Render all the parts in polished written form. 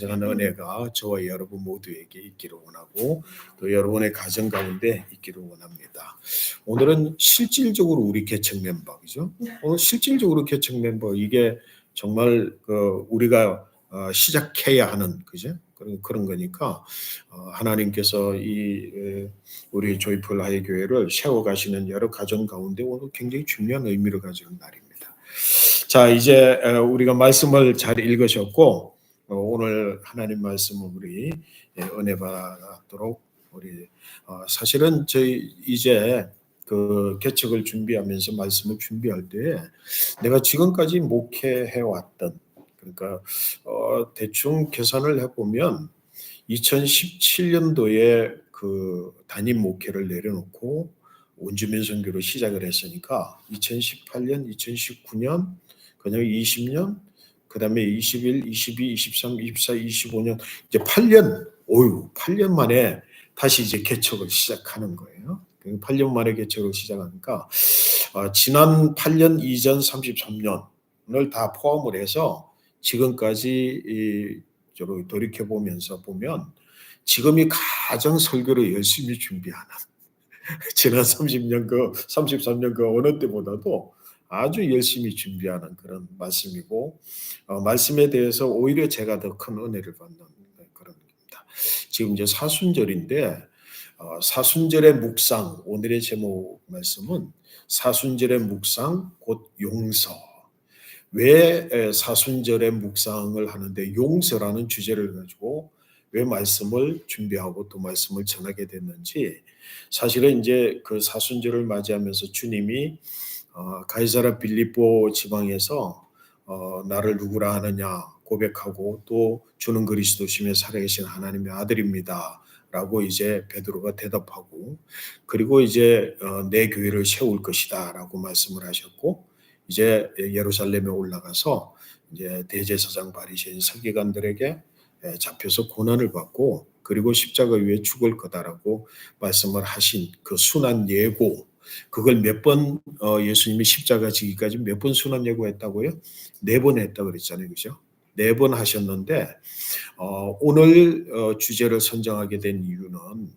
진정한 은혜가 저와 여러분 모두에게 있기를 원하고 또 여러분의 가정 가운데 있기를 원합니다. 오늘은 실질적으로 우리 개척 멤버이죠. 오늘 실질적으로 개척 멤버 이게 정말 우리가 시작해야 하는 그죠? 그런 거니까 하나님께서 우리 조이풀 하이 교회를 세워가시는 여러 가정 가운데 오늘 굉장히 중요한 의미를 가지는 날입니다. 자, 이제 우리가 말씀을 잘 읽으셨고 오늘 하나님 말씀을 우리 은혜 받도록 우리 사실은 저희 이제 그 개척을 준비하면서 말씀을 준비할 때 내가 지금까지 목회해 왔던 그러니까 대충 계산을 해보면 2017년도에 그 담임 목회를 내려놓고 원주민 선교를 시작을 했으니까 2018년, 2019년, 그냥 20년, 그 다음에 21, 22, 23, 24, 25년 이제 8년, 8년 만에 다시 이제 개척을 시작하는 거예요. 8년 만에 개척을 시작하니까 지난 8년 이전 33년을 다 포함을 해서 지금까지 돌이켜 보면서 보면 지금이 가장 설교를 열심히 준비하는 지난 30년 33년 그 어느 때보다도 아주 열심히 준비하는 그런 말씀이고 말씀에 대해서 오히려 제가 더 큰 은혜를 받는 그런 겁니다. 지금 이제 사순절인데 사순절의 묵상 오늘의 제목 말씀은 사순절의 묵상 곧 용서. 왜 사순절의 묵상을 하는데 용서라는 주제를 가지고 왜 말씀을 준비하고 또 말씀을 전하게 됐는지 사실은 이제 그 사순절을 맞이하면서 주님이 가이사랴 빌립보 지방에서 나를 누구라 하느냐 고백하고 또 주는 그리스도시며 살아계신 하나님의 아들입니다. 라고 이제 베드로가 대답하고 그리고 이제 내 교회를 세울 것이다 라고 말씀을 하셨고 이제 예루살렘에 올라가서 이제 대제사장 바리새인 서기관들에게 잡혀서 고난을 받고 그리고 십자가 위에 죽을 거다라고 말씀을 하신 그 순환 예고 그걸 몇 번 예수님이 십자가 지기까지 몇 번 순환 예고했다고요? 4번 했다고 그랬잖아요. 그죠? 4번 하셨는데 오늘 주제를 선정하게 된 이유는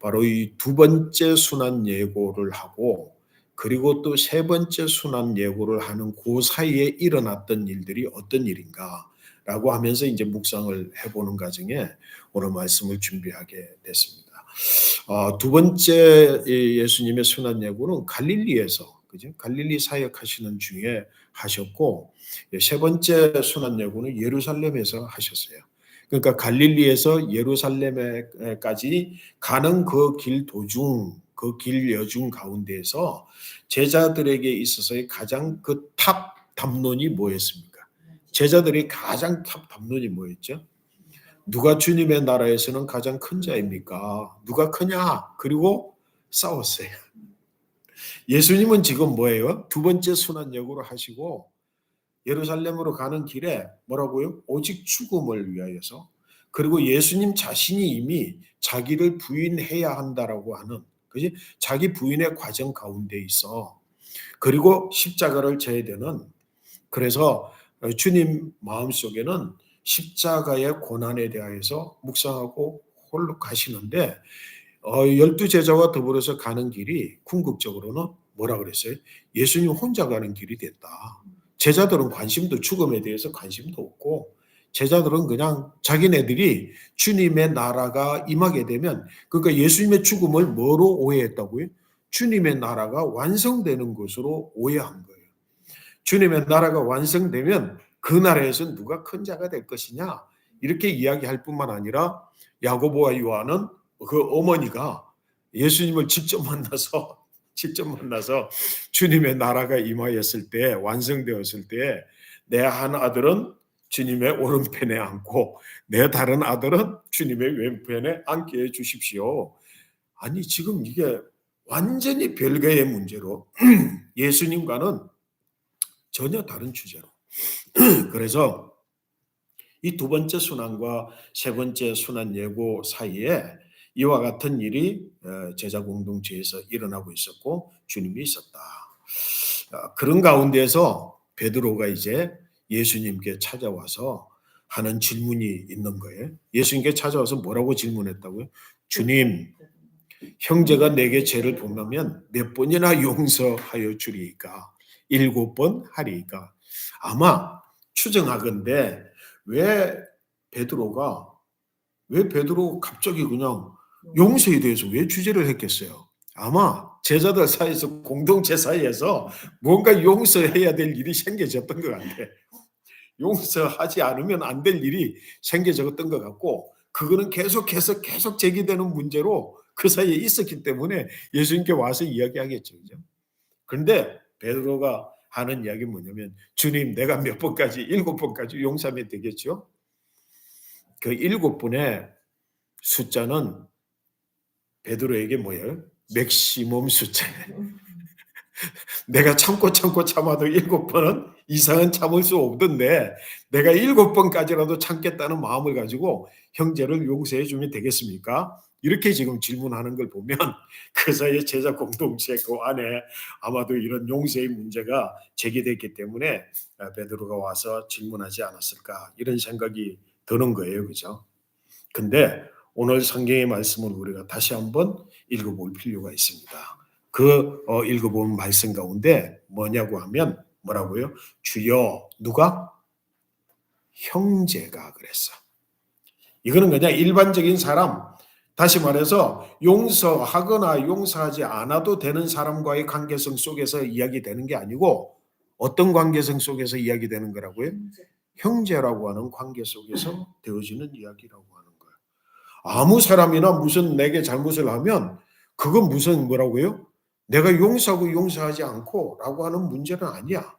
바로 이 두 번째 순환 예고를 하고 그리고 또 세 번째 순환 예고를 하는 그 사이에 일어났던 일들이 어떤 일인가라고 하면서 이제 묵상을 해보는 과정에 오늘 말씀을 준비하게 됐습니다. 두 번째 예수님의 순환 예고는 갈릴리에서 그죠? 갈릴리 사역하시는 중에 하셨고 세 번째 순환 예고는 예루살렘에서 하셨어요. 그러니까 갈릴리에서 예루살렘에까지 가는 그 길 도중 그 길 여중 가운데에서 제자들에게 있어서의 가장 그 탑 담론이 뭐였습니까? 제자들이 가장 탑 담론이 뭐였죠? 누가 주님의 나라에서는 가장 큰 자입니까? 누가 크냐? 그리고 싸웠어요. 예수님은 지금 뭐예요? 두 번째 순환역으로 하시고 예루살렘으로 가는 길에 뭐라고요? 오직 죽음을 위하여서 그리고 예수님 자신이 이미 자기를 부인해야 한다라고 하는 그지? 자기 부인의 과정 가운데 있어. 그리고 십자가를 져야 되는 그래서 주님 마음속에는 십자가의 고난에 대하여서 묵상하고 홀로 가시는데 12제자와 더불어서 가는 길이 궁극적으로는 뭐라 그랬어요? 예수님 혼자 가는 길이 됐다. 제자들은 관심도 죽음에 대해서 관심도 없고 제자들은 그냥 자기네들이 주님의 나라가 임하게 되면 그러니까 예수님의 죽음을 뭐로 오해했다고요? 주님의 나라가 완성되는 것으로 오해한 거예요. 주님의 나라가 완성되면 그 나라에서 누가 큰 자가 될 것이냐 이렇게 이야기할 뿐만 아니라 야고보와 요한은 그 어머니가 예수님을 직접 만나서 주님의 나라가 임하였을 때 완성되었을 때 내 한 아들은 주님의 오른편에 앉고 내 다른 아들은 주님의 왼편에 앉게 해 주십시오. 아니 지금 이게 완전히 별개의 문제로 예수님과는 전혀 다른 주제로 그래서 이 두 번째 순환과 세 번째 순환 예고 사이에 이와 같은 일이 제자 공동체에서 일어나고 있었고 주님이 있었다. 그런 가운데서 베드로가 이제 예수님께 찾아와서 하는 질문이 있는 거예요. 예수님께 찾아와서 뭐라고 질문했다고요? 주님, 형제가 내게 죄를 범하면 몇 번이나 용서하여 주리이까? 7번 하리이까? 아마 추정하건대 왜 베드로가 갑자기 그냥 용서에 대해서 왜 주제를 했겠어요? 아마 제자들 사이에서 공동체 사이에서 뭔가 용서해야 될 일이 생겨졌던 것 같아. 용서하지 않으면 안 될 일이 생겨졌던 것 같고 그거는 계속해서 계속 제기되는 문제로 그 사이에 있었기 때문에 예수님께 와서 이야기하겠죠. 그죠? 그런데 베드로가 하는 이야기는 뭐냐면 주님 내가 몇 번까지 7번까지 용서하면 되겠죠? 그 7번의 숫자는 베드로에게 뭐예요? 맥시멈 숫자예요. 내가 참아도 7번은 이상은 참을 수 없던데 내가 7번까지라도 참겠다는 마음을 가지고 형제를 용서해 주면 되겠습니까? 이렇게 지금 질문하는 걸 보면 그 사이에 제자 공동체 그 안에 아마도 이런 용서의 문제가 제기됐기 때문에 베드로가 와서 질문하지 않았을까 이런 생각이 드는 거예요. 그죠? 근데 오늘 성경의 말씀을 우리가 다시 한번 읽어볼 필요가 있습니다. 그 읽어본 말씀 가운데 뭐냐고 하면 뭐라고요? 주여 누가? 형제가 그랬어. 이거는 그냥 일반적인 사람, 다시 말해서 용서하거나 용서하지 않아도 되는 사람과의 관계성 속에서 이야기되는 게 아니고 어떤 관계성 속에서 이야기되는 거라고요? 형제라고 하는 관계 속에서 되어지는 이야기라고 하는 거예요. 아무 사람이나 무슨 내게 잘못을 하면 그건 무슨 뭐라고요? 내가 용서하고 용서하지 않고 라고 하는 문제는 아니야.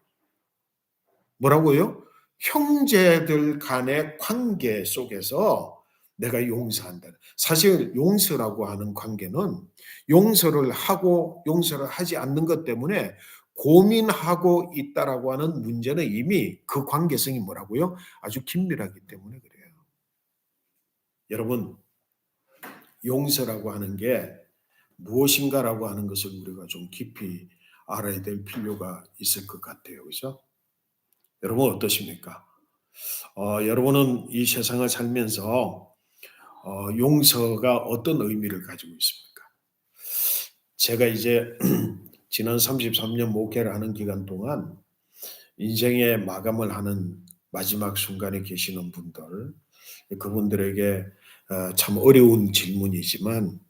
뭐라고요? 형제들 간의 관계 속에서 내가 용서한다. 사실 용서라고 하는 관계는 용서를 하고 용서를 하지 않는 것 때문에 고민하고 있다라고 하는 문제는 이미 그 관계성이 뭐라고요? 아주 긴밀하기 때문에 그래요. 여러분, 용서라고 하는 게 무엇인가라고 하는 것을 우리가 좀 깊이 알아야 될 필요가 있을 것 같아요. 그죠? 여러분 어떠십니까? 여러분은 이 세상을 살면서 용서가 어떤 의미를 가지고 있습니까? 제가 이제 지난 33년 목회를 하는 기간 동안 인생의 마감을 하는 마지막 순간에 계시는 분들, 그분들에게 참 어려운 질문이지만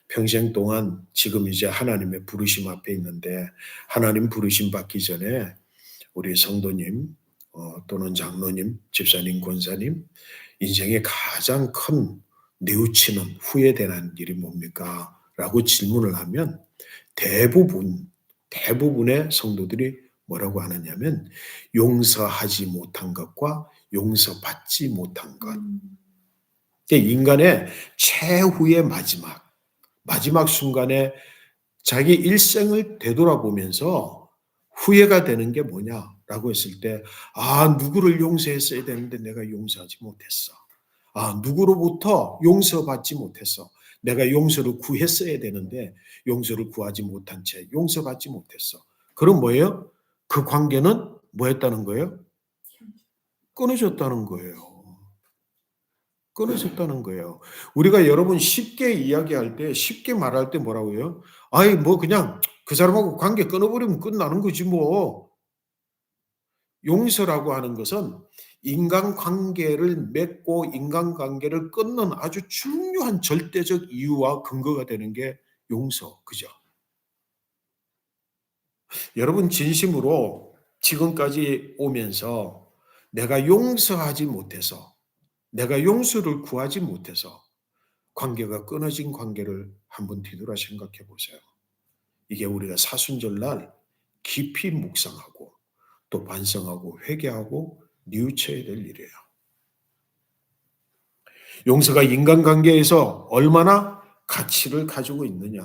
평생 동안 지금 이제 하나님의 부르심 앞에 있는데 하나님 부르심 받기 전에 우리 성도님 또는 장로님, 집사님, 권사님 인생의 가장 큰 뉘우치는 후회되는 일이 뭡니까? 라고 질문을 하면 대부분의 성도들이 뭐라고 하느냐면 용서하지 못한 것과 용서받지 못한 것. 인간의 최후의 마지막 순간에 자기 일생을 되돌아보면서 후회가 되는 게 뭐냐라고 했을 때, 누구를 용서했어야 되는데 내가 용서하지 못했어. 누구로부터 용서받지 못했어. 내가 용서를 구했어야 되는데 용서를 구하지 못한 채 용서받지 못했어. 그럼 뭐예요? 그 관계는 뭐였다는 거예요? 끊어졌다는 거예요. 끊어졌다는 거예요. 우리가 여러분 쉽게 이야기할 때, 쉽게 말할 때 뭐라고 해요? 뭐 그냥 그 사람하고 관계 끊어버리면 끝나는 거지 뭐. 용서라고 하는 것은 인간관계를 맺고 인간관계를 끊는 아주 중요한 절대적 이유와 근거가 되는 게 용서, 그죠? 여러분 진심으로 지금까지 오면서 내가 용서하지 못해서, 내가 용서를 구하지 못해서 관계가 끊어진 관계를 한번 뒤돌아 생각해 보세요. 이게 우리가 사순절날 깊이 묵상하고 또 반성하고 회개하고 뉘우쳐야 될 일이에요. 용서가 인간관계에서 얼마나 가치를 가지고 있느냐.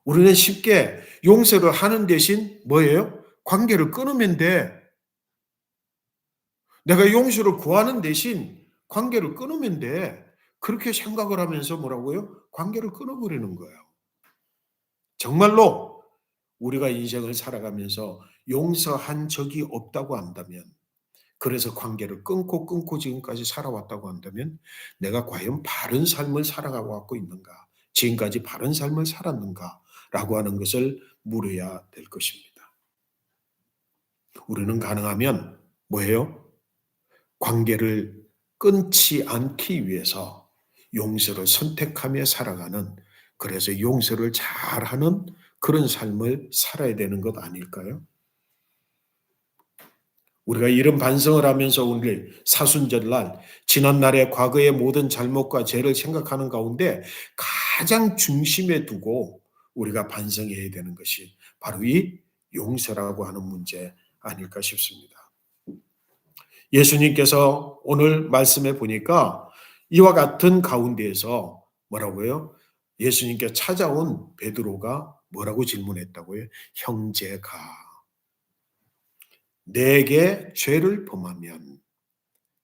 우리는 쉽게 용서를 하는 대신 뭐예요? 관계를 끊으면 돼. 내가 용서를 구하는 대신 관계를 끊으면 돼. 그렇게 생각을 하면서 뭐라고요? 관계를 끊어버리는 거예요. 정말로 우리가 인생을 살아가면서 용서한 적이 없다고 한다면 그래서 관계를 끊고 지금까지 살아왔다고 한다면 내가 과연 바른 삶을 살아가고 왔고 있는가? 지금까지 바른 삶을 살았는가? 라고 하는 것을 물어야 될 것입니다. 우리는 가능하면 뭐예요? 관계를 끊지 않기 위해서 용서를 선택하며 살아가는, 그래서 용서를 잘하는 그런 삶을 살아야 되는 것 아닐까요? 우리가 이런 반성을 하면서 오늘 사순절날 지난날의 과거의 모든 잘못과 죄를 생각하는 가운데 가장 중심에 두고 우리가 반성해야 되는 것이 바로 이 용서라고 하는 문제 아닐까 싶습니다. 예수님께서 오늘 말씀해 보니까 이와 같은 가운데에서 뭐라고요? 예수님께 찾아온 베드로가 뭐라고 질문했다고요? 형제가 내게 죄를 범하면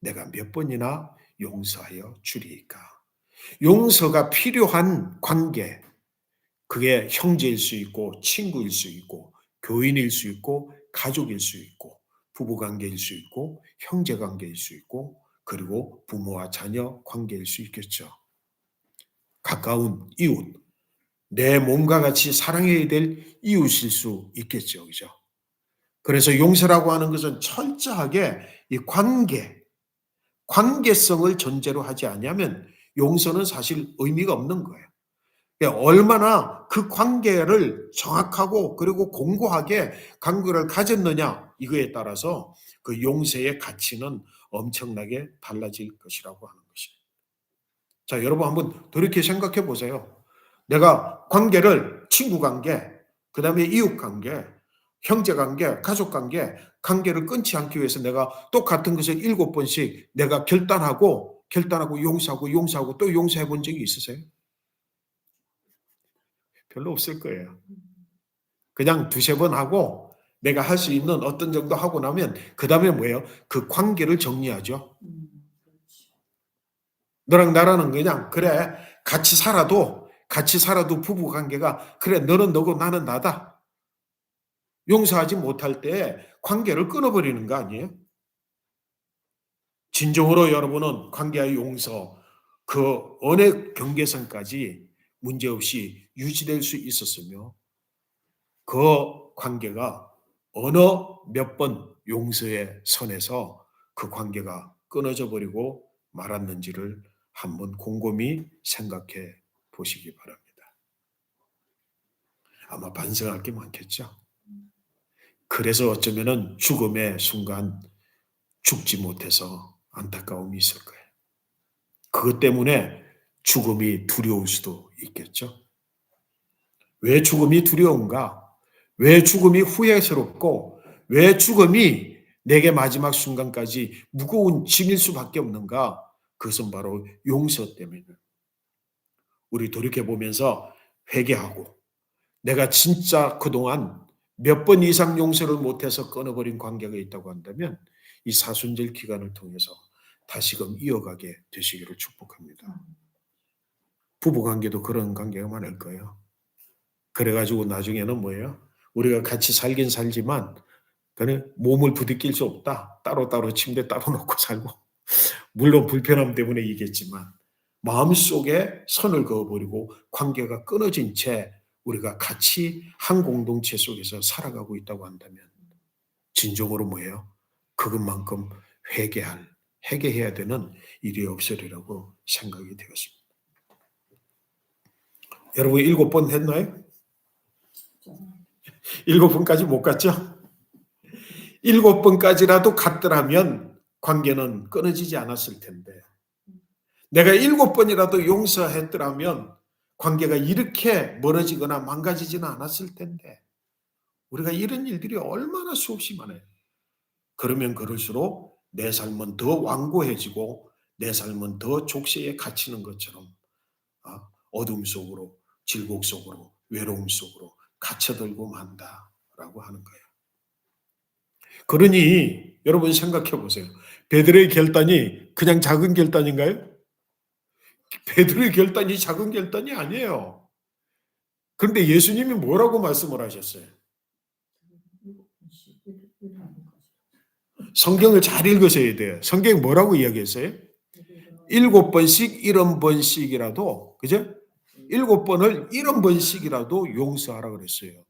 내가 몇 번이나 용서하여 주리이까? 용서가 필요한 관계, 그게 형제일 수 있고 친구일 수 있고 교인일 수 있고 가족일 수 있고 부부관계일 수 있고 형제관계일 수 있고 그리고 부모와 자녀 관계일 수 있겠죠. 가까운 이웃, 내 몸과 같이 사랑해야 될 이웃일 수 있겠죠. 그죠? 그래서 용서라고 하는 것은 철저하게 이 관계성을 전제로 하지 않으면 용서는 사실 의미가 없는 거예요. 얼마나 그 관계를 정확하고 그리고 공고하게 관계를 가졌느냐, 이거에 따라서 그 용서의 가치는 엄청나게 달라질 것이라고 하는 것이에요. 자, 여러분 한번 그렇게 생각해 보세요. 내가 관계를 친구 관계, 그 다음에 이웃 관계, 형제 관계, 가족 관계, 관계를 끊지 않기 위해서 내가 똑같은 것을 7번씩 내가 결단하고 용서하고 또 용서해 본 적이 있으세요? 별로 없을 거예요. 그냥 두세 번 하고 내가 할 수 있는 어떤 정도 하고 나면 그 다음에 뭐예요? 그 관계를 정리하죠. 너랑 나라는 그냥 그래 같이 살아도 부부 관계가 그래 너는 너고 나는 나다. 용서하지 못할 때 관계를 끊어버리는 거 아니에요? 진정으로 여러분은 관계의 용서 그 어느 경계선까지 문제없이 유지될 수 있었으며 그 관계가 어느 몇 번 용서의 선에서 그 관계가 끊어져 버리고 말았는지를 한번 곰곰이 생각해 보시기 바랍니다. 아마 반성할 게 많겠죠. 그래서 어쩌면은 죽음의 순간 죽지 못해서 안타까움이 있을 거예요. 그것 때문에 죽음이 두려울 수도 있겠죠. 왜 죽음이 두려운가? 왜 죽음이 후회스럽고 왜 죽음이 내게 마지막 순간까지 무거운 짐일 수밖에 없는가? 그것은 바로 용서 때문에. 우리 돌이켜보면서 회개하고 내가 진짜 그동안 몇 번 이상 용서를 못해서 끊어버린 관계가 있다고 한다면 이 사순절 기간을 통해서 다시금 이어가게 되시기를 축복합니다. 부부관계도 그런 관계가 많을 거예요. 그래가지고 나중에는 뭐예요? 우리가 같이 살긴 살지만 몸을 부딪힐 수 없다. 따로따로 침대 따로 놓고 살고 물론 불편함 때문에 이겠지만 마음속에 선을 그어버리고 관계가 끊어진 채 우리가 같이 한 공동체 속에서 살아가고 있다고 한다면 진정으로 뭐예요? 그것만큼 회개해야 되는 일이 없으리라고 생각이 되었습니다. 여러분 7번 했나요? 7번까지 못 갔죠? 7번까지라도 갔더라면 관계는 끊어지지 않았을 텐데 내가 7번이라도 용서했더라면 관계가 이렇게 멀어지거나 망가지지는 않았을 텐데 우리가 이런 일들이 얼마나 수없이 많아요. 그러면 그럴수록 내 삶은 더 완고해지고 내 삶은 더 족쇄에 갇히는 것처럼 어둠 속으로 질곡 속으로 외로움 속으로 갇혀들고 만다라고 하는 거예요. 그러니 여러분 생각해 보세요. 베드로의 결단이 그냥 작은 결단인가요? 베드로의 결단이 작은 결단이 아니에요. 그런데 예수님이 뭐라고 말씀을 하셨어요? 성경을 잘 읽으셔야 돼요. 성경이 뭐라고 이야기했어요? 7번씩 70번씩이라도, 그죠? 7번을 70번씩이라도 용서하라 그랬어요.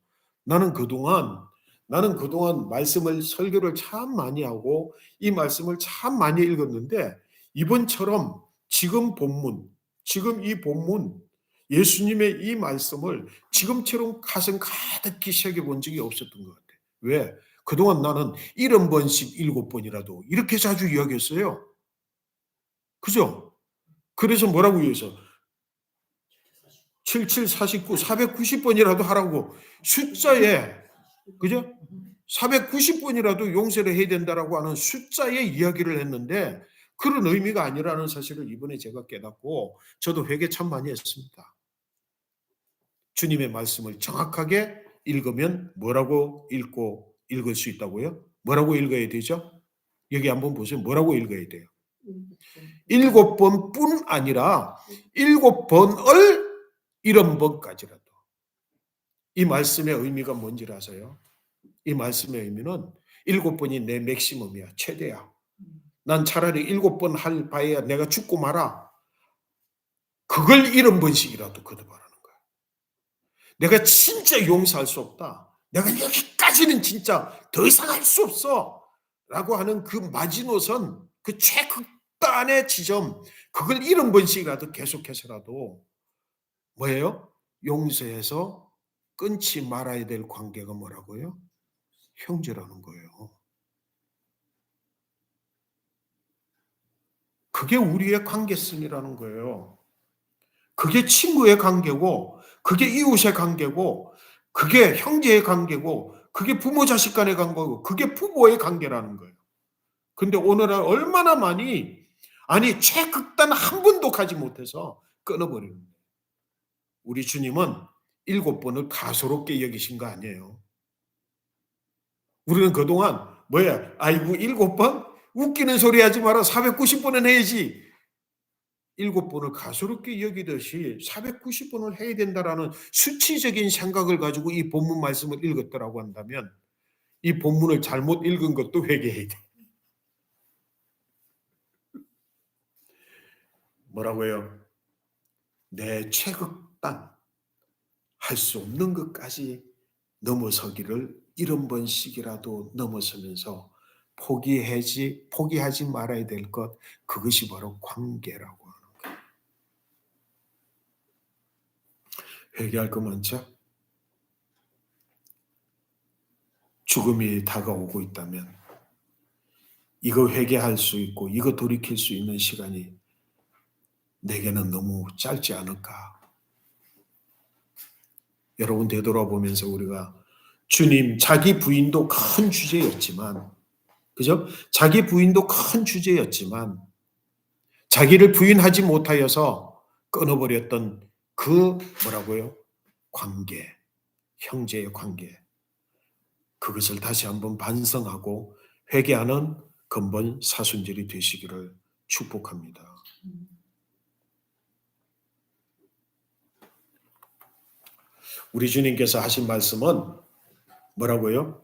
나는 그동안 말씀을 설교를 참 많이 하고 이 말씀을 참 많이 읽었는데 이번처럼 지금 이 본문 예수님의 이 말씀을 지금처럼 가슴 가득히 새겨본 적이 없었던 것 같아요. 왜? 그동안 나는 70번씩 7번이라도 이렇게 자주 이야기했어요. 그죠? 그래서 뭐라고 해서 7749, 490번이라도 하라고 숫자에, 그죠? 490번이라도 용서를 해야 된다라고 하는 숫자의 이야기를 했는데 그런 의미가 아니라는 사실을 이번에 제가 깨닫고 저도 회개 참 많이 했습니다. 주님의 말씀을 정확하게 읽으면 뭐라고 읽을 수 있다고요? 뭐라고 읽어야 되죠? 여기 한번 보세요. 뭐라고 읽어야 돼요? 7번뿐 아니라 7번을 70번까지라도. 이 말씀의 의미가 뭔지를 아세요? 이 말씀의 의미는 7번이 내 맥시멈이야. 최대야. 난 차라리 7번 할 바에야 내가 죽고 말아. 그걸 70번씩이라도 거듭하라는 거야. 내가 진짜 용서할 수 없다. 내가 여기까지는 진짜 더 이상 할 수 없어. 라고 하는 그 마지노선, 그 최극단의 지점, 그걸 70번씩이라도 계속해서라도 뭐예요? 용서해서 끊지 말아야 될 관계가 뭐라고요? 형제라는 거예요. 그게 우리의 관계성이라는 거예요. 그게 친구의 관계고, 그게 이웃의 관계고, 그게 형제의 관계고, 그게 부모 자식 간의 관계고, 그게 부부의 관계라는 거예요. 근데 오늘은 얼마나 많이, 아니 최극단 한 번도 가지 못해서 끊어버리는 거예요. 우리 주님은 7번을 가소롭게 여기신 거 아니에요. 우리는 그동안 뭐야? 아이고 7번? 웃기는 소리 하지 마라. 490번은 해야지. 7번을 가소롭게 여기듯이 490번을 해야 된다라는 수치적인 생각을 가지고 이 본문 말씀을 읽었더라고 한다면 이 본문을 잘못 읽은 것도 회개해야 돼. 뭐라고요? 내 최극단 할 수 없는 것까지 넘어서기를 70번씩이라도 넘어서면서 포기하지 말아야 될 것, 그것이 바로 관계라고 하는 거예요. 회개할 거 많죠? 죽음이 다가오고 있다면 이거 회개할 수 있고 이거 돌이킬 수 있는 시간이 내게는 너무 짧지 않을까? 여러분 되돌아보면서 우리가 주님, 자기 부인도 큰 주제였지만, 그죠? 자기 부인도 큰 주제였지만, 자기를 부인하지 못하여서 끊어버렸던 그 뭐라고요? 관계, 형제의 관계. 그것을 다시 한번 반성하고 회개하는 근본 사순절이 되시기를 축복합니다. 우리 주님께서 하신 말씀은 뭐라고요?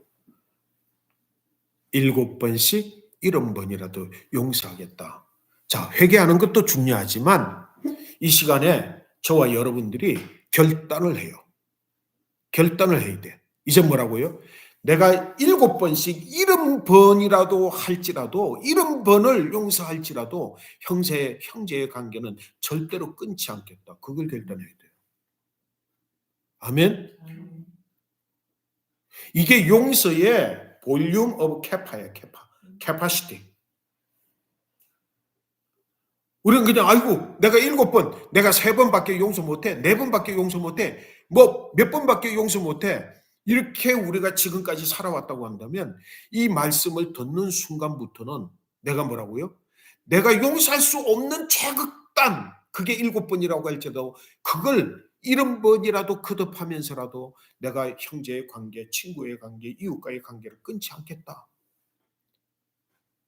7번씩 70번이라도 용서하겠다. 자, 회개하는 것도 중요하지만 이 시간에 저와 여러분들이 결단을 해요. 결단을 해야 돼. 이제 뭐라고요? 내가 7번씩 70번이라도 할지라도 70번을 용서할지라도 형제의 관계는 절대로 끊지 않겠다. 그걸 결단해야 돼요. 아멘? 이게 용서의 볼륨 오브 캐파예요. 캐파시티. 우리는 그냥 아이고 내가 7번, 내가 3번밖에 용서 못해, 4번밖에 용서 못해, 뭐 몇 번밖에 용서 못해. 이렇게 우리가 지금까지 살아왔다고 한다면 이 말씀을 듣는 순간부터는 내가 뭐라고요? 내가 용서할 수 없는 최극단, 그게 7번이라고 할지라도 그걸 70번이라도 거듭하면서라도 내가 형제의 관계, 친구의 관계, 이웃과의 관계를 끊지 않겠다.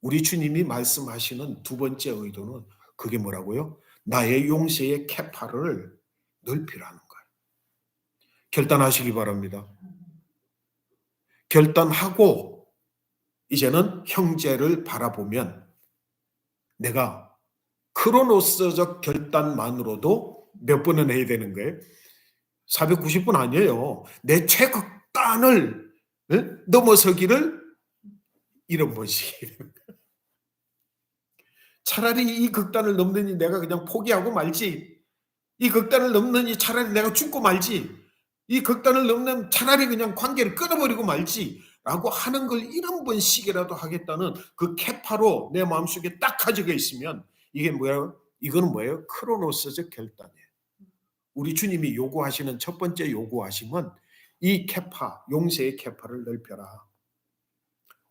우리 주님이 말씀하시는 두 번째 의도는 그게 뭐라고요? 나의 용서의 캐파를 넓히라는 거예요. 결단하시기 바랍니다. 결단하고 이제는 형제를 바라보면 내가 크로노스적 결단만으로도 몇 번은 해야 되는 거예요? 490번 아니에요. 내 최극단을 넘어서기를 70번씩. 차라리 이 극단을 넘느니 내가 그냥 포기하고 말지. 이 극단을 넘느니 차라리 내가 죽고 말지. 이 극단을 넘는 차라리 그냥 관계를 끊어버리고 말지. 라고 하는 걸 70번씩이라도 하겠다는 그 캐파로 내 마음속에 딱 가지고 있으면 이게 뭐예요? 이거는 뭐예요? 크로노스적 결단이에요. 우리 주님이 요구하시는 첫 번째 요구하심은 이 캐파, 용서의 캐파를 넓혀라.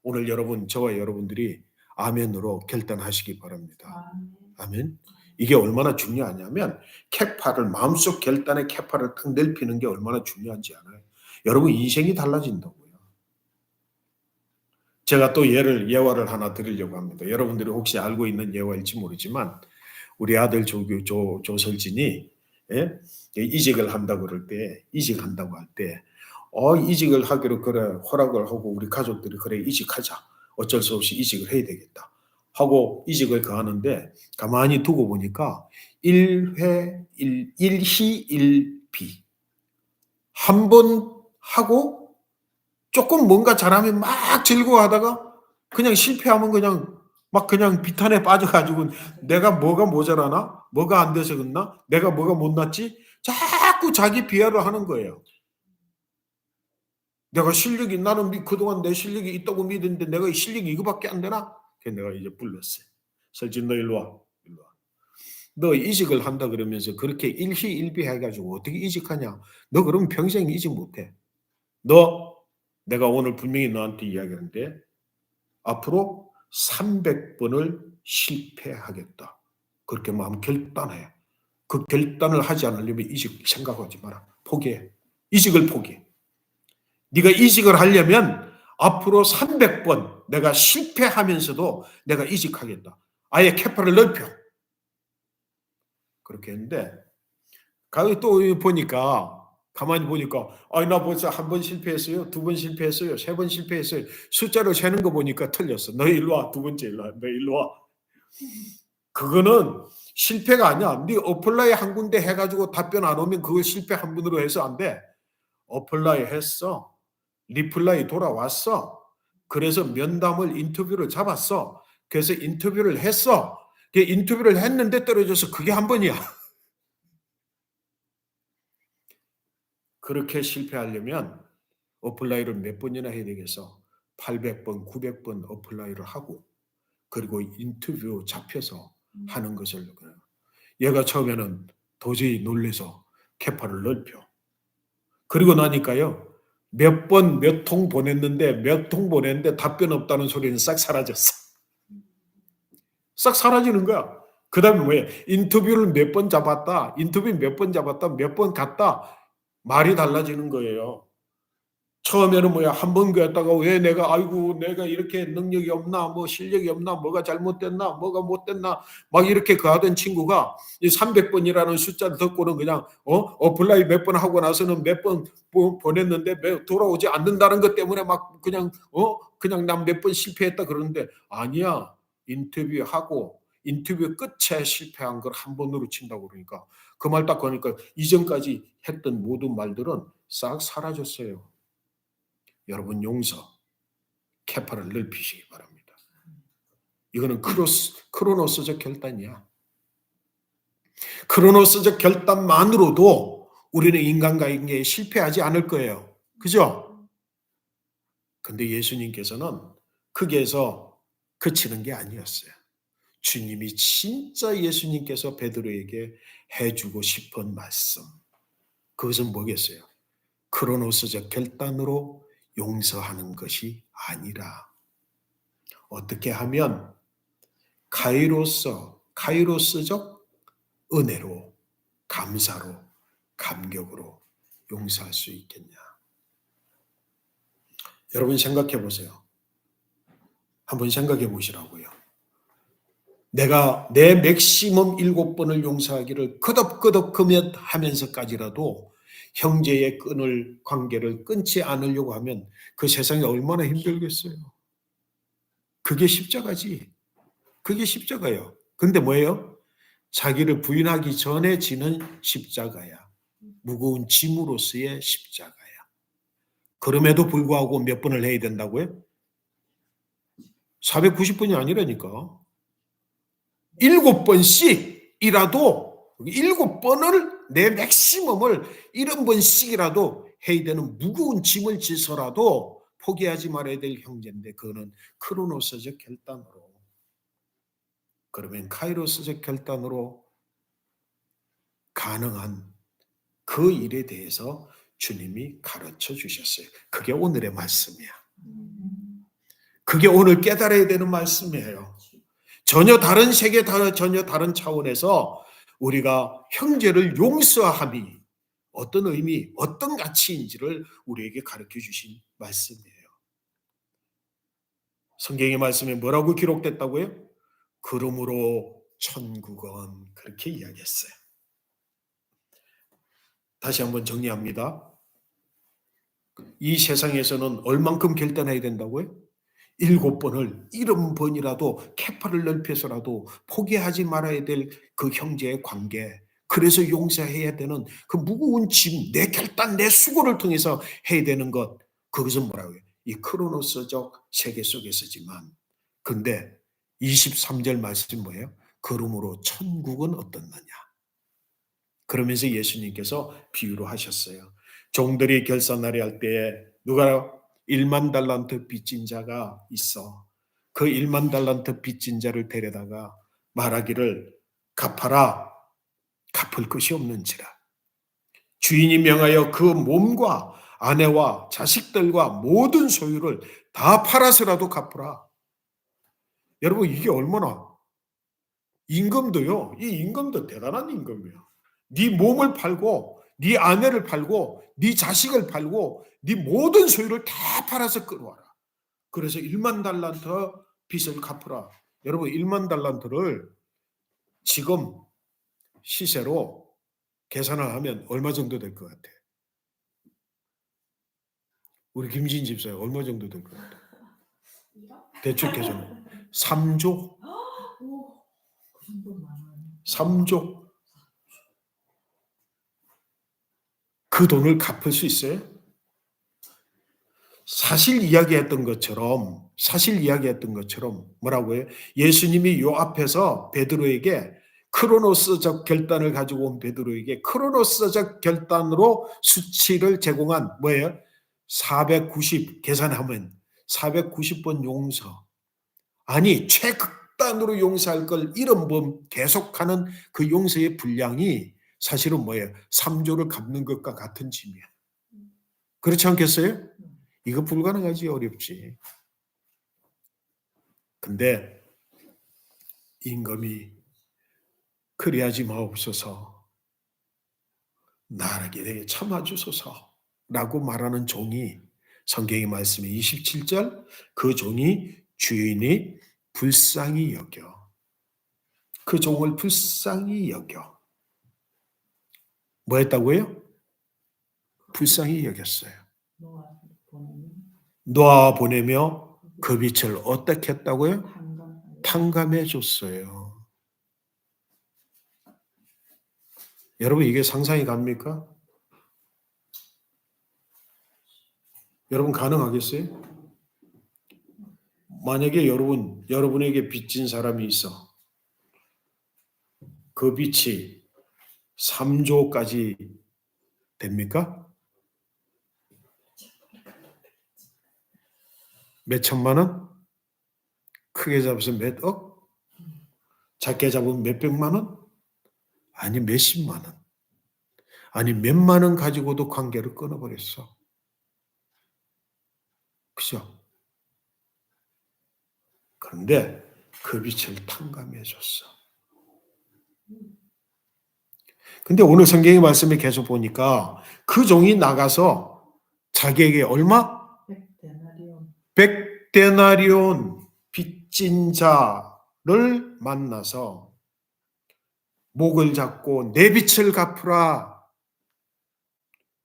오늘 여러분, 저와 여러분들이 아멘으로 결단하시기 바랍니다. 아멘. 이게 얼마나 중요하냐면 캐파를, 마음속 결단의 캐파를 딱 넓히는 게 얼마나 중요한지 알아요. 여러분 인생이 달라진다고요. 제가 또 예화를 하나 드리려고 합니다. 여러분들이 혹시 알고 있는 예화일지 모르지만 우리 아들 조설진이 이직을 한다고 그럴 때, 이직한다고 할 때, 이직을 하기로 그래 허락을 하고 우리 가족들이 그래 이직하자. 어쩔 수 없이 이직을 해야 되겠다. 하고 이직을 가하는데 가만히 두고 보니까 1희1비 한 번 하고 조금 뭔가 잘하면 막 즐거워하다가 그냥 실패하면 그냥 비탄에 빠져가지고 내가 뭐가 모자라나? 뭐가 안 돼서 그랬나? 내가 뭐가 못났지? 자꾸 자기 비하를 하는 거예요. 내가 실력이, 나는 그동안 내 실력이 있다고 믿었는데 내가 실력이 이거밖에 안 되나? 그래서 내가 이제 불렀어요. 설진 너 일로 와. 일로 와. 너 이직을 한다 그러면서 그렇게 일희일비 해가지고 어떻게 이직하냐? 너 그러면 평생 이직 못해. 내가 오늘 분명히 너한테 이야기하는데 앞으로 300번을 실패하겠다. 그렇게 마음 결단해. 그 결단을 하지 않으려면 이직 생각하지 마라. 포기해. 이직을 포기해. 네가 이직을 하려면 앞으로 300번 내가 실패하면서도 내가 이직하겠다. 아예 캐파를 넓혀. 그렇게 했는데 또 보니까 가만히 보니까 나 벌써 한 번 실패했어요. 두 번 실패했어요. 세 번 실패했어요. 숫자로 세는 거 보니까 틀렸어. 너 일로 와. 두 번째 일로 와. 너 일로 와. 그거는 실패가 아니야. 네 어플라이 한 군데 해가지고 답변 안 오면 그걸 실패 한 번으로 해서 안 돼. 어플라이 했어. 리플라이 돌아왔어. 그래서 면담을 인터뷰를 잡았어. 그래서 인터뷰를 했어. 인터뷰를 했는데 떨어져서 그게 한 번이야. 그렇게 실패하려면 어플라이를 몇 번이나 해야 되겠어. 800번, 900번 어플라이를 하고 그리고 인터뷰 잡혀서 하는 것을 얘가 처음에는 도저히 놀래서 캐파를 넓혀. 그리고 나니까요. 몇 번 몇 통 보냈는데 답변 없다는 소리는 싹 사라졌어. 싹 사라지는 거야. 그 다음에 뭐예요? 인터뷰를 몇 번 잡았다. 몇 번 갔다. 말이 달라지는 거예요. 처음에는 한 번 그랬다가 왜 내가 이렇게 능력이 없나, 뭐 실력이 없나, 뭐가 잘못됐나, 뭐가 못됐나, 막 이렇게 하던 친구가 이 300번이라는 숫자를 듣고는 그냥, 어플라이 몇 번 하고 나서는 몇 번 보냈는데 돌아오지 않는다는 것 때문에 막 그냥 난 몇 번 실패했다 그러는데 아니야. 인터뷰하고 인터뷰 끝에 실패한 걸 한 번으로 친다고 그러니까 그 말 딱 하니까 이전까지 했던 모든 말들은 싹 사라졌어요. 여러분 용서, 캐파를 넓히시기 바랍니다. 이거는 크로노스적 결단이야. 크로노스적 결단만으로도 우리는 인간관계에 실패하지 않을 거예요. 그죠? 근데 예수님께서는 거기에서 그치는 게 아니었어요. 주님이 진짜 예수님께서 베드로에게 해주고 싶은 말씀. 그것은 뭐겠어요? 크로노스적 결단으로 용서하는 것이 아니라 어떻게 하면 카이로스적 은혜로, 감사로, 감격으로 용서할 수 있겠냐. 여러분 생각해 보세요. 한번 생각해 보시라고요. 내가 내 맥시멈 7번을 용서하기를 끄덕끄덕 하면서까지라도 형제의 관계를 끊지 않으려고 하면 그 세상이 얼마나 힘들겠어요. 그게 십자가지. 그게 십자가예요. 근데 뭐예요? 자기를 부인하기 전에 지는 십자가야. 무거운 짐으로서의 십자가야. 그럼에도 불구하고 몇 번을 해야 된다고요? 490번이 아니라니까. 7번씩이라도 7번을 내 맥시멈을 70번씩이라도 해야 되는 무거운 짐을 지서라도 포기하지 말아야 될 형제인데 그거는 크로노스적 결단으로 그러면 카이로스적 결단으로 가능한 그 일에 대해서 주님이 가르쳐 주셨어요. 그게 오늘의 말씀이야. 그게 오늘 깨달아야 되는 말씀이에요. 전혀 다른 세계, 전혀 다른 차원에서 우리가 형제를 용서함이 어떤 의미, 어떤 가치인지를 우리에게 가르쳐 주신 말씀이에요. 성경의 말씀에 뭐라고 기록됐다고요? 그러므로 천국은 그렇게 이야기했어요. 다시 한번 정리합니다. 이 세상에서는 얼만큼 결단해야 된다고요? 7번을 70번이라도 캐파를 넓혀서라도 포기하지 말아야 될 그 형제의 관계, 그래서 용서해야 되는 그 무거운 짐, 내 결단, 내 수고를 통해서 해야 되는 것, 그것은 뭐라고요? 이 크로노스적 세계 속에서지만, 근데 23절 말씀이 뭐예요? 그러므로 천국은 어떻느냐? 그러면서 예수님께서 비유로 하셨어요. 종들이 결산날이 할 때에 누가 1만 달란트 빚진 자가 있어. 그 1만 달란트 빚진 자를 데려다가 말하기를 갚아라. 갚을 것이 없는지라. 주인이 명하여 그 몸과 아내와 자식들과 모든 소유를 다 팔아서라도 갚으라. 여러분 이게 얼마나 임금도요. 이 임금도 대단한 임금이에요. 네 몸을 팔고 네 아내를 팔고 네 자식을 팔고 네 모든 소유를 다 팔아서 끌어와라. 그래서 1만 달란트 빚을 갚으라. 여러분 1만 달란트를 지금 시세로 계산을 하면 얼마 정도 될 것 같아? 우리 김진 집사에 얼마 정도 될 것 같아? 대출 계산 3조? 3조? 그 돈을 갚을 수 있어요? 사실 이야기했던 것처럼 뭐라고요? 예수님이 요 앞에서 베드로에게 크로노스적 결단을 가지고 온 베드로에게 크로노스적 결단으로 수치를 제공한 뭐예요? 490 계산하면 490번 용서. 아니 최극단으로 용서할 걸 70번 계속하는 그 용서의 분량이 사실은 뭐예요? 3조를 갚는 것과 같은 짐이야. 그렇지 않겠어요? 이거 불가능하지, 어렵지. 근데 임금이 그리하지 마옵소서, 나에게 참아주소서라고 말하는 종이 성경의 말씀에 27절 그 종이 주인이 불쌍히 여겨 그 종을 불쌍히 여겨 뭐 했다고요? 불쌍히 여겼어요. 놓아 보내며 그 빛을 어떻게 했다고요? 탕감해 줬어요. 여러분 이게 상상이 갑니까? 여러분 가능하겠어요? 만약에 여러분에게 빚진 사람이 있어. 그 빚이 3조까지 됩니까? 몇 천만 원? 크게 잡아서 몇 억? 작게 잡으면 몇 백만 원? 아니 몇십만 원. 아니 몇만 원 가지고도 관계를 끊어버렸어. 그죠? 그런데 그 빛을 탕감해 줬어. 근데 오늘 성경의 말씀에 계속 보니까 그 종이 나가서 자기에게 얼마? 100데나리온 빚진 자를 만나서 목을 잡고 내 빚을 갚으라.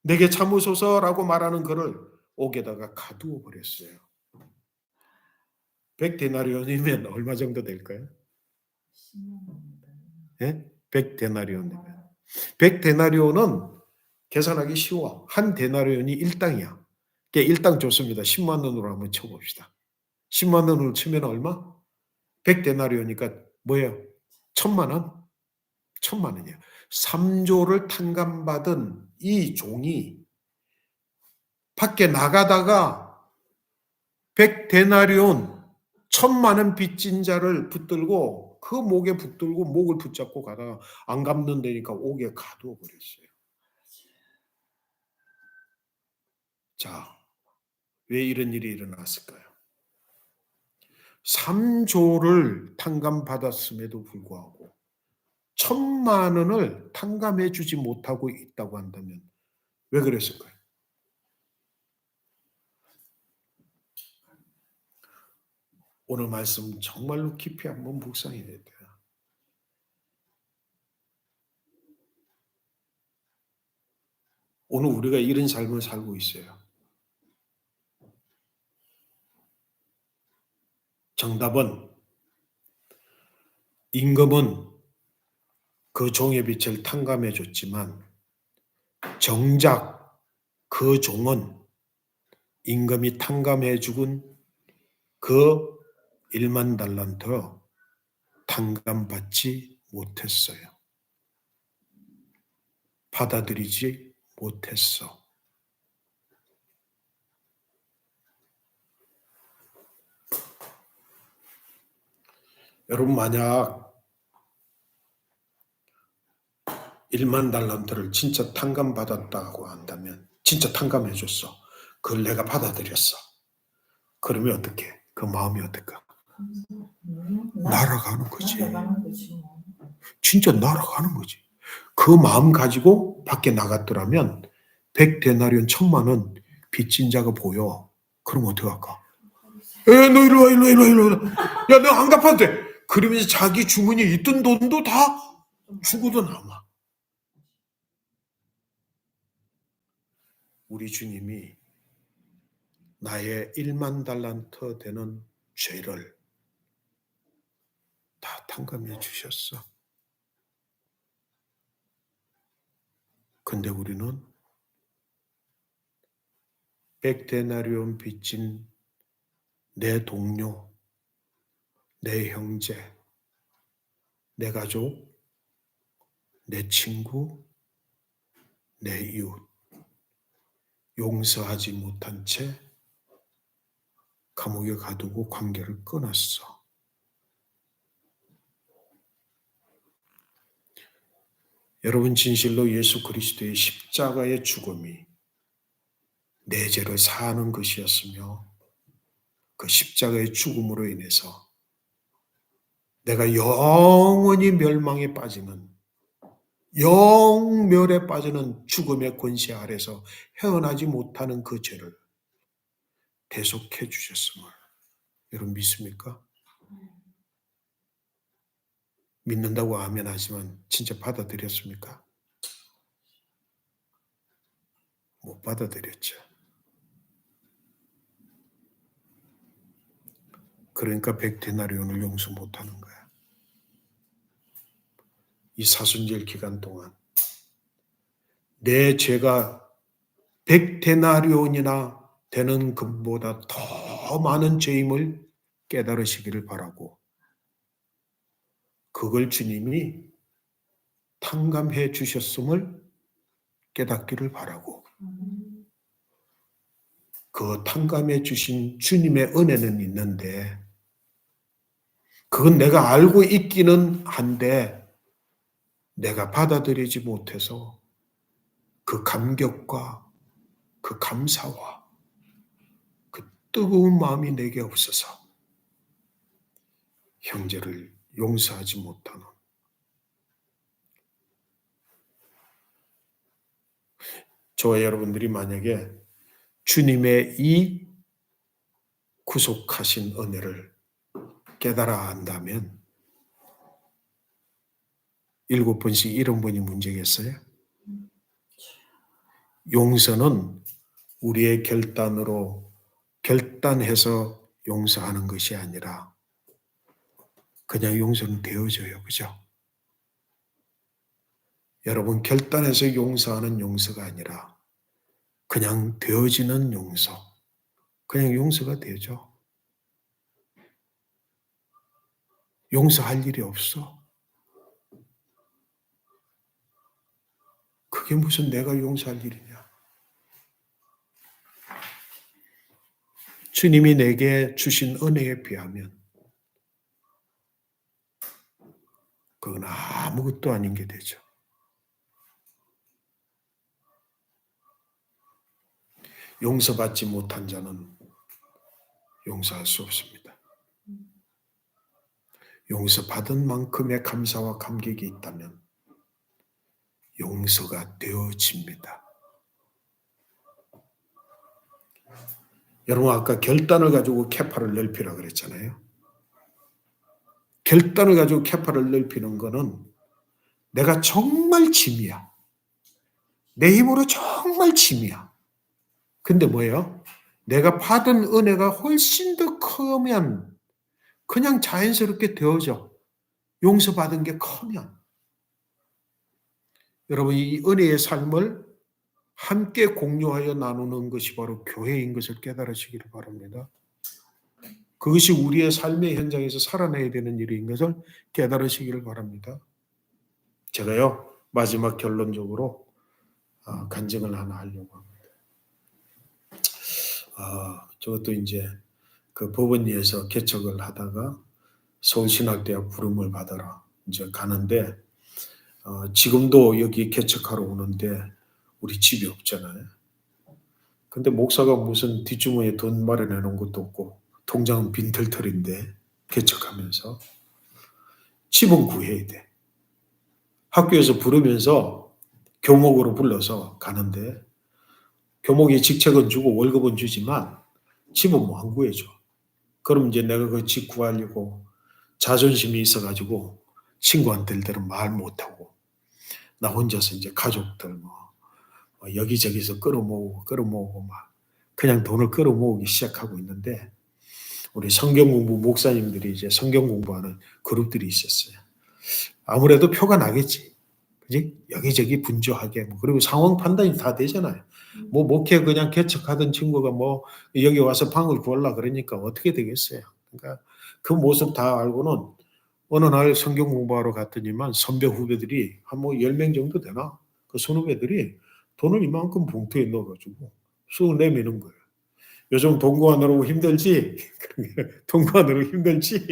내게 참으소서라고 말하는 그를 옥에다가 가두어 버렸어요. 100데나리온이면 얼마 정도 될까요? 10만 원입니다. 예? 100데나리온이면. 100데나리온은 계산하기 쉬워. 한 데나리온이 1당이야. 그러니까 1당 좋습니다. 10만 원으로 한번 쳐봅시다. 10만 원으로 치면 얼마? 100데나리온이니까 뭐예요? 1000만 원? 1000만 원이에요. 3조를 탕감받은 이 종이 밖에 나가다가 100데나리온 1000만 원 빚진 자를 붙들고 그 목에 붙들고 목을 붙잡고 가다가 안 갚는다니까 옥에 가두어 버렸어요. 자, 왜 이런 일이 일어났을까요? 3조를 탕감받았음에도 불구하고 1000만 원을 탕감해 주지 못하고 있다고 한다면 왜 그랬을까요? 오늘 말씀 정말로 깊이 한번 묵상해야 돼요. 오늘 우리가 이런 삶을 살고 있어요. 정답은 임금은 그 종의 빚을 탕감해 줬지만 정작 그 종은 임금이 탕감해 죽은 그 1만 달란트 탕감받지 못했어요. 받아들이지 못했어. 여러분 만약 1만 달란트를 진짜 탕감받았다고 한다면 진짜 탕감해 줬어. 그걸 내가 받아들였어. 그러면 어떡해? 그 마음이 어떨까? 날아가는 거지. 날아가는 거지 뭐. 진짜 날아가는 거지. 그 마음 가지고 밖에 나갔더라면 100데나리온 1000만 원 빚진 자가 보여. 그럼 어떡할까? 에, 너 일로 와, 일로 와, 일로 와, 일로 와. 야, 너 안 갚아도 돼. 그러면서 자기 주머니에 있던 돈도 다 주고도 남아. 우리 주님이 나의 1만 달란트 되는 죄를 다 탕감해 주셨어. 근데 우리는 100데나리온 빚진 내 동료, 내 형제, 내 가족, 내 친구, 내 이웃 용서하지 못한 채 감옥에 가두고 관계를 끊었어. 여러분 진실로 예수 그리스도의 십자가의 죽음이 내 죄를 사하는 것이었으며 그 십자가의 죽음으로 인해서 내가 영원히 멸망에 빠지는 영멸에 빠지는 죽음의 권세 아래서 헤어나지 못하는 그 죄를 대속해 주셨음을 여러분 믿습니까? 믿는다고 아멘 하지만 진짜 받아들였습니까? 못 받아들였죠. 그러니까 100데나리온을 용서 못하는 거야. 이 사순절 기간 동안 내 죄가 100데나리온이나 되는 금보다 더 많은 죄임을 깨달으시기를 바라고 그걸 주님이 탕감해 주셨음을 깨닫기를 바라고 그 탕감해 주신 주님의 은혜는 있는데 그건 내가 알고 있기는 한데 내가 받아들이지 못해서 그 감격과 그 감사와 그 뜨거운 마음이 내게 없어서 형제를 용서하지 못하는 저와 여러분들이 만약에 주님의 이 구속하신 은혜를 깨달아 안다면 7번씩 70번이 문제겠어요? 용서는 우리의 결단으로 결단해서 용서하는 것이 아니라 그냥 용서는 되어져요. 그죠? 여러분, 결단해서 용서하는 용서가 아니라 그냥 되어지는 용서. 그냥 용서가 되죠. 용서할 일이 없어. 그게 무슨 내가 용서할 일이냐. 주님이 내게 주신 은혜에 비하면 그건 아무것도 아닌 게 되죠. 용서받지 못한 자는 용서할 수 없습니다. 용서받은 만큼의 감사와 감격이 있다면 용서가 되어집니다. 여러분, 아까 결단을 가지고 캐파를 넓히라 그랬잖아요. 결단을 가지고 캐파를 넓히는 거는 내가 정말 짐이야. 내 힘으로 정말 짐이야. 근데 뭐예요? 내가 받은 은혜가 훨씬 더 크면 그냥 자연스럽게 되어져. 용서받은 게 크면. 여러분, 이 은혜의 삶을 함께 공유하여 나누는 것이 바로 교회인 것을 깨달으시기를 바랍니다. 그것이 우리의 삶의 현장에서 살아내야 되는 일인 것을 깨달으시기를 바랍니다. 제가요, 마지막 결론적으로 간증을 하나 하려고 합니다. 저것도 이제 그 법원리에서 개척을 하다가 서울신학대학 부름을 받아라 이제 가는데 지금도 여기 개척하러 오는데 우리 집이 없잖아요. 근데 목사가 무슨 뒷주머니에 돈 마련해 놓은 것도 없고 통장은 빈털털인데 개척하면서 집은 구해야 돼. 학교에서 부르면서 교목으로 불러서 가는데 교목이 직책은 주고 월급은 주지만 집은 뭐 안 구해줘. 그럼 이제 내가 그 집 구하려고 자존심이 있어가지고 친구한테들은 말 못하고 나 혼자서 이제 가족들 여기저기서 끌어모으고 막 그냥 돈을 끌어모으기 시작하고 있는데 우리 성경공부 목사님들이 이제 성경 공부하는 그룹들이 있었어요. 아무래도 표가 나겠지. 그지? 여기저기 분주하게. 그리고 상황 판단이 다 되잖아요. 목회 그냥 개척하던 친구가 여기 와서 방을 구하려 그러니까 어떻게 되겠어요. 그러니까 그 모습 다 알고는 어느 날 성경 공부하러 갔더니만 선배 후배들이 한 10명 정도 되나? 그 선후배들이 돈을 이만큼 봉투에 넣어가지고 쑥 내미는 거예요. 요즘 돈 구하느라고 힘들지? 돈 구하느라고 힘들지?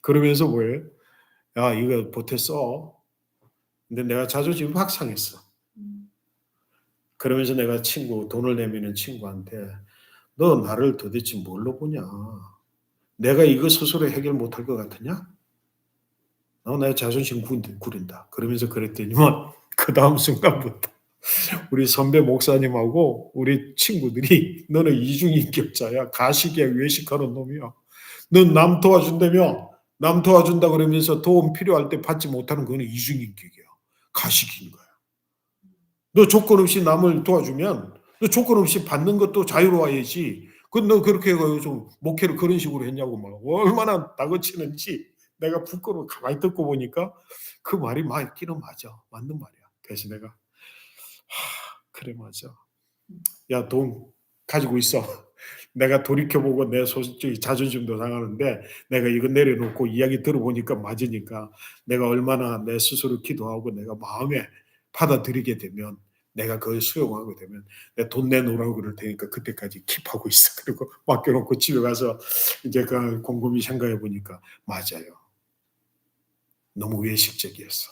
그러면서 뭐예요? 야, 이거 보태 써. 근데 내가 자존심이 확 상했어. 그러면서 내가 돈을 내미는 친구한테 너 나를 도대체 뭘로 보냐? 내가 이거 스스로 해결 못할 것 같으냐? 내 자존심 구린다. 그러면서 그랬더니만 그 다음 순간부터 우리 선배 목사님하고 우리 친구들이 너는 이중인격자야. 가식이야. 외식하는 놈이야. 넌 남 도와준다며. 남 도와준다 그러면서 도움 필요할 때 받지 못하는 그거는 이중인격이야. 가식인 거야. 너 조건 없이 남을 도와주면 너 조건 없이 받는 것도 자유로워야지. 너 그렇게 좀 목회를 그런 식으로 했냐고 막 얼마나 다그치는지 내가 부끄러워 가만히 듣고 보니까 그 말이 맞기는 맞아. 맞는 말이야. 그래서 내가 그래 맞아. 야, 돈 가지고 있어. 내가 돌이켜보고 내 솔직히 자존심도 상하는데 내가 이거 내려놓고 이야기 들어보니까 맞으니까 내가 얼마나 내 스스로 기도하고 내가 마음에 받아들이게 되면 내가 그걸 수용하게 되면 내 돈 내놓으라고 그럴 테니까 그때까지 킵하고 있어. 그리고 맡겨놓고 집에 가서 이제 그 곰곰이 생각해 보니까 맞아요. 너무 외식적이었어.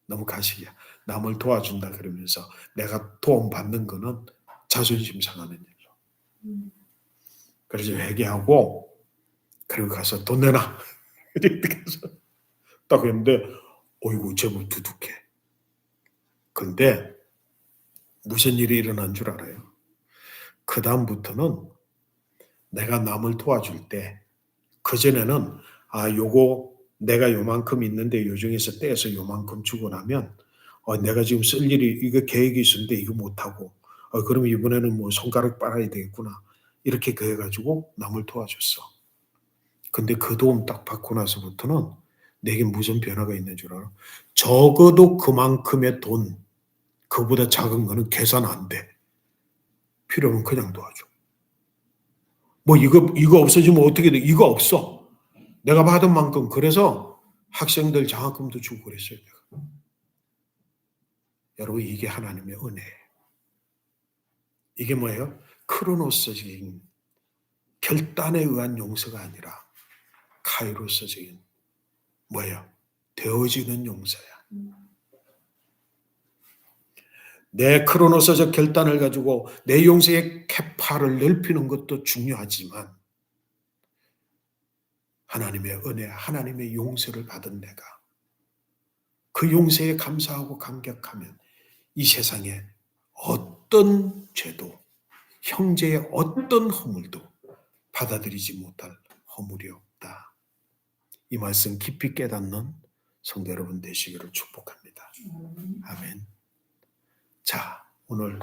너무 가식이야. 남을 도와준다 그러면서 내가 도움 받는 거는 자존심 상하는 일로. 그래서 회개하고 그리고 가서 돈 내놔. 이렇게 해서 딱 했는데 어이구 제법 두둑해. 근데 무슨 일이 일어난 줄 알아요? 그 다음부터는 내가 남을 도와줄 때 그전에는 요거 내가 요만큼 있는데 요 중에서 떼서 요만큼 주고 나면 내가 지금 쓸 일이 이거 계획이 있었는데 이거 못하고 그럼 이번에는 손가락 빨아야 되겠구나. 이렇게 해가지고 남을 도와줬어. 근데 그 도움 딱 받고 나서부터는 내게 무슨 변화가 있는 줄 알아? 적어도 그만큼의 돈, 그보다 작은 거는 계산 안 돼. 필요하면 그냥 도와줘. 뭐 이거 없어지면 어떻게 돼? 이거 없어. 내가 받은 만큼. 그래서 학생들 장학금도 주고 그랬어요. 내가. 여러분, 이게 하나님의 은혜예요. 이게 뭐예요? 크로노스적인 결단에 의한 용서가 아니라 카이로스적인 뭐예요? 되어지는 용서야. 내 크로노스적 결단을 가지고 내 용서의 캐파를 넓히는 것도 중요하지만 하나님의 은혜, 하나님의 용서를 받은 내가 그 용서에 감사하고 감격하면 이 세상에 어떤 죄도 형제의 어떤 허물도 받아들이지 못할 허물이 없다. 이 말씀 깊이 깨닫는 성도 여러분 되시기를 축복합니다. 아멘. 자, 오늘